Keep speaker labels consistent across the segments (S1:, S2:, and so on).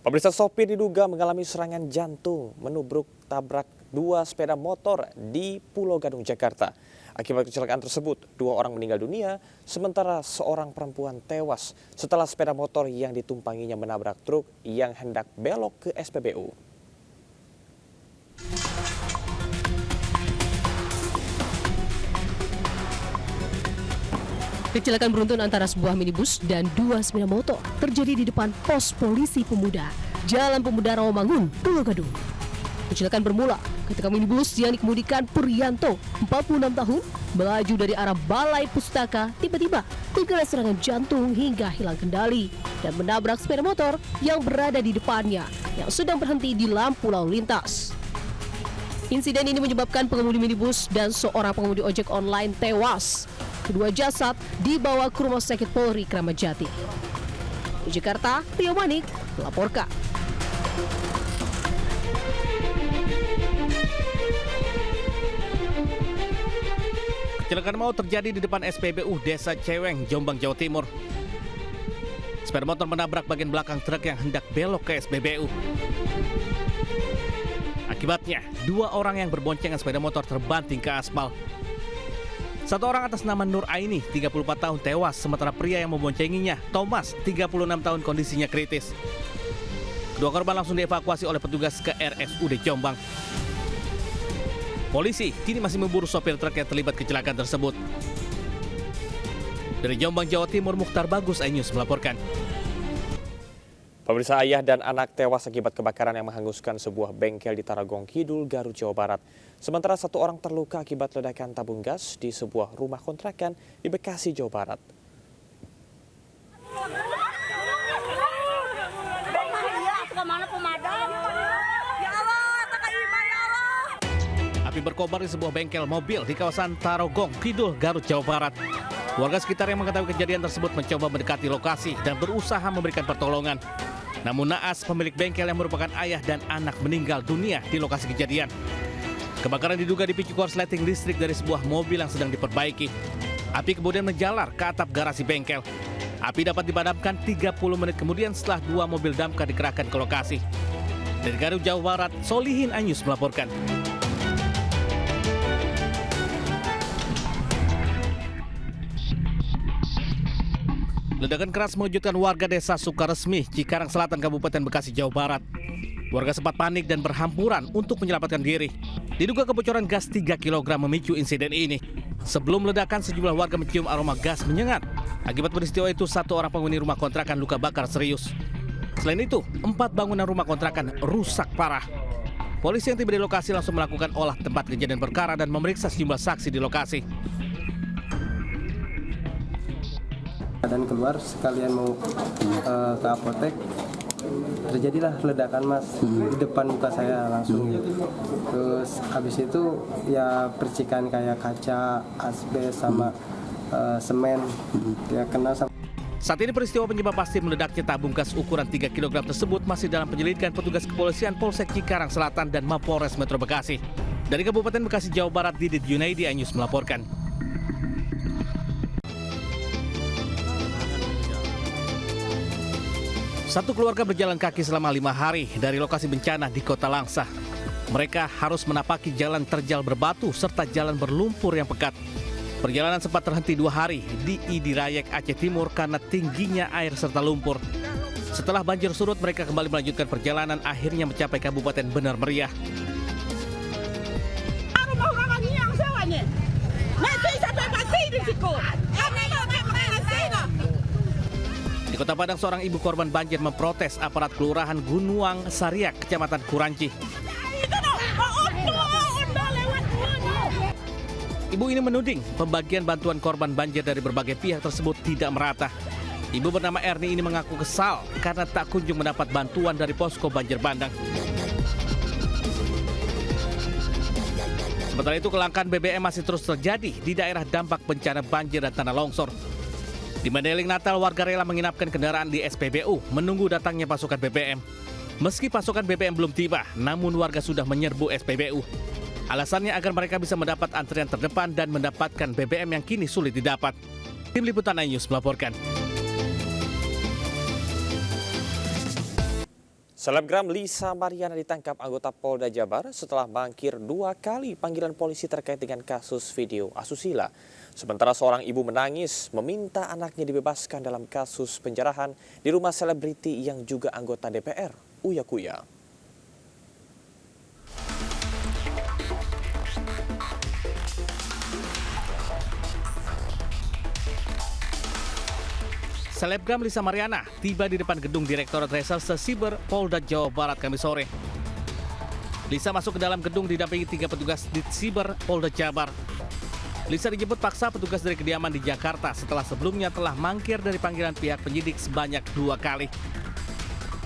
S1: Pemirsa, sopir diduga mengalami serangan jantung menubruk tabrak dua sepeda motor di Pulau Gadung, Jakarta. Akibat kecelakaan tersebut, dua orang meninggal dunia, sementara seorang perempuan tewas setelah sepeda motor yang ditumpanginya menabrak truk yang hendak belok ke SPBU.
S2: Kecelakaan beruntun antara sebuah minibus dan dua sepeda motor terjadi di depan pos polisi pemuda, Jalan Pemuda Rawamangun, Pulau Gadung. Kecelakaan bermula ketika minibus yang dikemudikan Puryanto, 46 tahun, melaju dari arah Balai Pustaka tiba-tiba terkena serangan jantung hingga hilang kendali dan menabrak sepeda motor yang berada di depannya yang sedang berhenti di lampu lalu lintas. Insiden ini menyebabkan pengemudi minibus dan seorang pengemudi ojek online tewas. Kedua jasad dibawa ke Rumah Sakit Polri Kramat Jati. Di Jakarta, Rio Manik melaporkan.
S3: Kecelakaan maut terjadi di depan SPBU Desa Ceweng, Jombang, Jawa Timur. Sepeda motor menabrak bagian belakang truk yang hendak belok ke SPBU. Akibatnya, dua orang yang berboncengan sepeda motor terbanting ke aspal. Satu orang atas nama Nur Aini, 34 tahun tewas, sementara pria yang memboncenginya, Thomas, 36 tahun kondisinya kritis. Kedua korban langsung dievakuasi oleh petugas ke RSUD Jombang. Polisi kini masih memburu sopir truk yang terlibat kecelakaan tersebut. Dari Jombang, Jawa Timur, Mukhtar Bagus, iNews melaporkan.
S1: Pemirsa, ayah dan anak tewas akibat kebakaran yang menghanguskan sebuah bengkel di Tarogong Kidul, Garut, Jawa Barat. Sementara satu orang terluka akibat ledakan tabung gas di sebuah rumah kontrakan di Bekasi, Jawa Barat.
S3: Api berkobar di sebuah bengkel mobil di kawasan Tarogong Kidul, Garut, Jawa Barat. Warga sekitar yang mengetahui kejadian tersebut mencoba mendekati lokasi dan berusaha memberikan pertolongan. Namun naas, pemilik bengkel yang merupakan ayah dan anak meninggal dunia di lokasi kejadian. Kebakaran diduga dipicu korsleting listrik dari sebuah mobil yang sedang diperbaiki. Api kemudian menjalar ke atap garasi bengkel. Api dapat dipadamkan 30 menit kemudian setelah dua mobil damkar dikerahkan ke lokasi. Dari Garut, Jawa Barat, Solihin, iNews melaporkan. Ledakan keras mengejutkan warga desa Sukaresmi, Cikarang Selatan, Kabupaten Bekasi, Jawa Barat. Warga sempat panik dan berhamburan untuk menyelamatkan diri. Diduga kebocoran gas 3 kg memicu insiden ini. Sebelum ledakan, sejumlah warga mencium aroma gas menyengat. Akibat peristiwa itu, satu orang penghuni rumah kontrakan luka bakar serius. Selain itu, 4 bangunan rumah kontrakan rusak parah. Polisi yang tiba di lokasi langsung melakukan olah tempat kejadian perkara dan memeriksa sejumlah saksi di lokasi.
S4: Dan keluar sekalian mau ke apotek, terjadilah ledakan mas di depan muka saya langsung gitu. Terus habis itu ya percikan kayak kaca, asbes sama semen ya kena sama.
S3: Saat ini peristiwa penyebab pasti meledaknya tabung gas ukuran 3 kg tersebut masih dalam penyelidikan petugas kepolisian Polsek Cikarang Selatan dan Mapolres Metro Bekasi. Dari Kabupaten Bekasi, Jawa Barat, Didit Yunaidi, iNews melaporkan. Satu keluarga berjalan kaki selama 5 hari dari lokasi bencana di Kota Langsa. Mereka harus menapaki jalan terjal berbatu serta jalan berlumpur yang pekat. Perjalanan sempat terhenti 2 hari di Idirayek, Aceh Timur karena tingginya air serta lumpur. Setelah banjir surut, mereka kembali melanjutkan perjalanan, akhirnya mencapai Kabupaten Benar Meriah. Di Kota Padang, seorang ibu korban banjir memprotes aparat Kelurahan Gunuang Sariak, Kecamatan Kuranci. Ibu ini menuding pembagian bantuan korban banjir dari berbagai pihak tersebut tidak merata. Ibu bernama Erni ini mengaku kesal karena tak kunjung mendapat bantuan dari posko banjir bandang. Sementara itu, kelangkaan BBM masih terus terjadi di daerah dampak bencana banjir dan tanah longsor. Di Mandailing, Natal, warga rela menginapkan kendaraan di SPBU menunggu datangnya pasokan BBM. Meski pasokan BBM belum tiba, namun warga sudah menyerbu SPBU. Alasannya agar mereka bisa mendapat antrian terdepan dan mendapatkan BBM yang kini sulit didapat. Tim Liputan iNews melaporkan.
S1: Selebgram Lisa Mariana ditangkap anggota Polda Jabar setelah mangkir 2 kali panggilan polisi terkait dengan kasus video asusila. Sementara seorang ibu menangis meminta anaknya dibebaskan dalam kasus penjarahan di rumah selebriti yang juga anggota DPR, Uya Kuya.
S3: Selebgram Lisa Mariana tiba di depan gedung Direktorat Reserse Siber Polda Jawa Barat Kamis sore. Lisa masuk ke dalam gedung didampingi 3 petugas di Siber Polda Jabar. Lisa dijemput paksa petugas dari kediaman di Jakarta setelah sebelumnya telah mangkir dari panggilan pihak penyidik sebanyak 2 kali.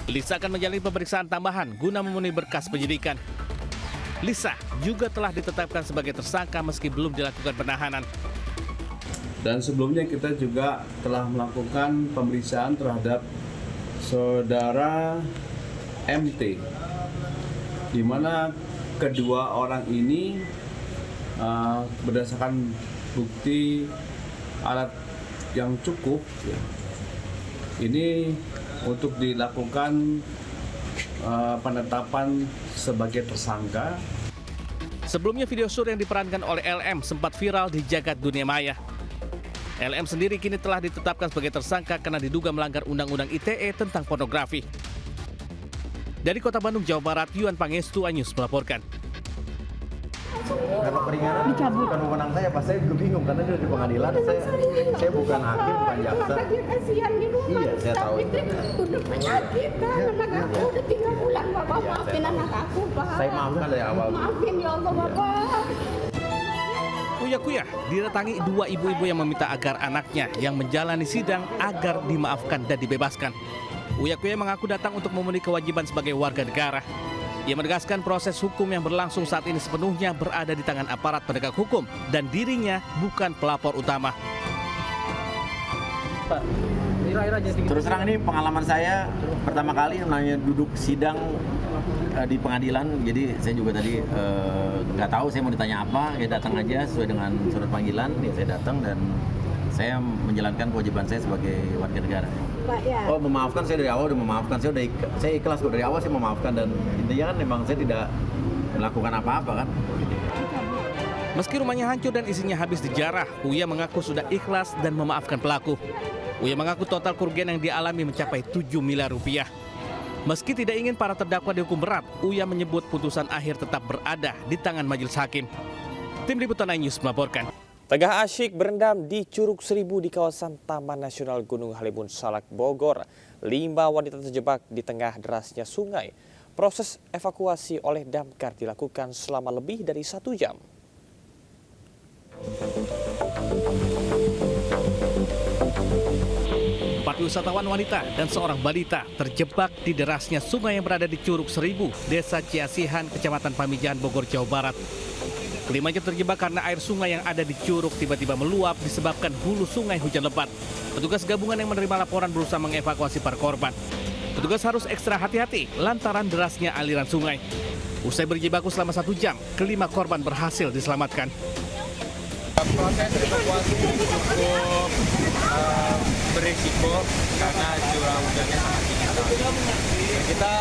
S3: Lisa akan menjalani pemeriksaan tambahan guna memenuhi berkas penyidikan. Lisa juga telah ditetapkan sebagai tersangka meski belum dilakukan penahanan.
S5: Dan sebelumnya kita juga telah melakukan pemeriksaan terhadap saudara MT, di mana kedua orang ini berdasarkan bukti alat yang cukup, ini untuk dilakukan penetapan sebagai tersangka.
S3: Sebelumnya video sur yang diperankan oleh LM sempat viral di jagat dunia maya. LM sendiri kini telah ditetapkan sebagai tersangka karena diduga melanggar Undang-Undang ITE tentang pornografi. Dari Kota Bandung, Jawa Barat, Yuan Pangestu, iNews melaporkan.
S6: Kalau peringanan bukan wewenang saya, pas saya juga bingung karena dia di pengadilan. Saya bukan hakim, bukan jaksa.
S7: Kasihan di rumah.
S6: Iya, saya tahu itu.
S7: Udah penyakitan, anak aku udah 3 bulan, Bapak maafin anak aku, Pak.
S6: Saya maafkan dari awal.
S7: Maafin ya Allah, Bapak.
S3: Uya Kuya didatangi 2 ibu-ibu yang meminta agar anaknya yang menjalani sidang agar dimaafkan dan dibebaskan. Uya Kuya mengaku datang untuk memenuhi kewajiban sebagai warga negara. Ia menegaskan proses hukum yang berlangsung saat ini sepenuhnya berada di tangan aparat penegak hukum dan dirinya bukan pelapor utama.
S6: Terus terang ini pengalaman saya pertama kali namanya duduk sidang di pengadilan. Jadi saya juga tadi nggak tahu saya mau ditanya apa, ya datang aja sesuai dengan surat panggilan. Ya saya datang dan saya menjalankan kewajiban saya sebagai warga negara.
S7: Pak, ya.
S6: Oh, memaafkan, saya dari awal udah memaafkan. Saya ikhlas kok dari awal saya memaafkan, dan intinya kan memang saya tidak melakukan apa-apa kan.
S3: Meski rumahnya hancur dan isinya habis dijarah, Uya mengaku sudah ikhlas dan memaafkan pelaku. Uya mengaku total kerugian yang dialami mencapai 7 miliar rupiah. Meski tidak ingin para terdakwa dihukum berat, Uya menyebut putusan akhir tetap berada di tangan majelis hakim. Tim Liputan iNews melaporkan.
S1: Tengah asyik berendam di Curug Seribu di kawasan Taman Nasional Gunung Halimun Salak, Bogor, 5 wanita terjebak di tengah derasnya sungai. Proses evakuasi oleh damkar dilakukan selama lebih dari 1 jam.
S3: Empat wisatawan wanita dan seorang balita terjebak di derasnya sungai yang berada di Curug Seribu, Desa Ciasihan, Kecamatan Pamijahan, Bogor, Jawa Barat. Kelimanya terjebak karena air sungai yang ada di curug tiba-tiba meluap disebabkan hulu sungai hujan lebat. Petugas gabungan yang menerima laporan berusaha mengevakuasi para korban. Petugas harus ekstra hati-hati lantaran derasnya aliran sungai. Usai berjibaku selama 1 jam, kelima korban berhasil diselamatkan.
S8: Proses evakuasi cukup berisiko karena curah hujannya sangat tinggi. Kita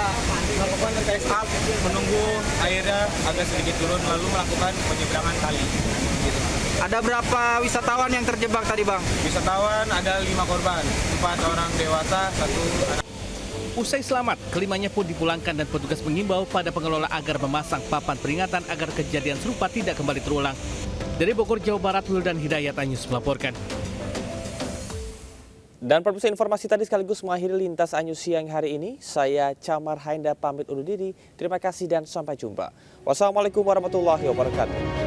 S8: melakukan tes up, menunggu airnya agak sedikit turun, lalu melakukan penyeberangan kali. Gitu.
S9: Ada berapa wisatawan yang terjebak tadi, Bang?
S8: Wisatawan ada 5 korban, 4 orang dewasa, 1 anak.
S3: Usai selamat, kelimanya pun dipulangkan dan petugas mengimbau pada pengelola agar memasang papan peringatan agar kejadian serupa tidak kembali terulang. Dari Bogor, Jawa Barat, Wildan Hidayat, iNews melaporkan.
S1: Dan pemirsa, informasi tadi sekaligus mengakhiri Lintas iNews siang hari ini. Saya Camar Hainda pamit undur diri. Terima kasih dan sampai jumpa. Wassalamualaikum warahmatullahi wabarakatuh.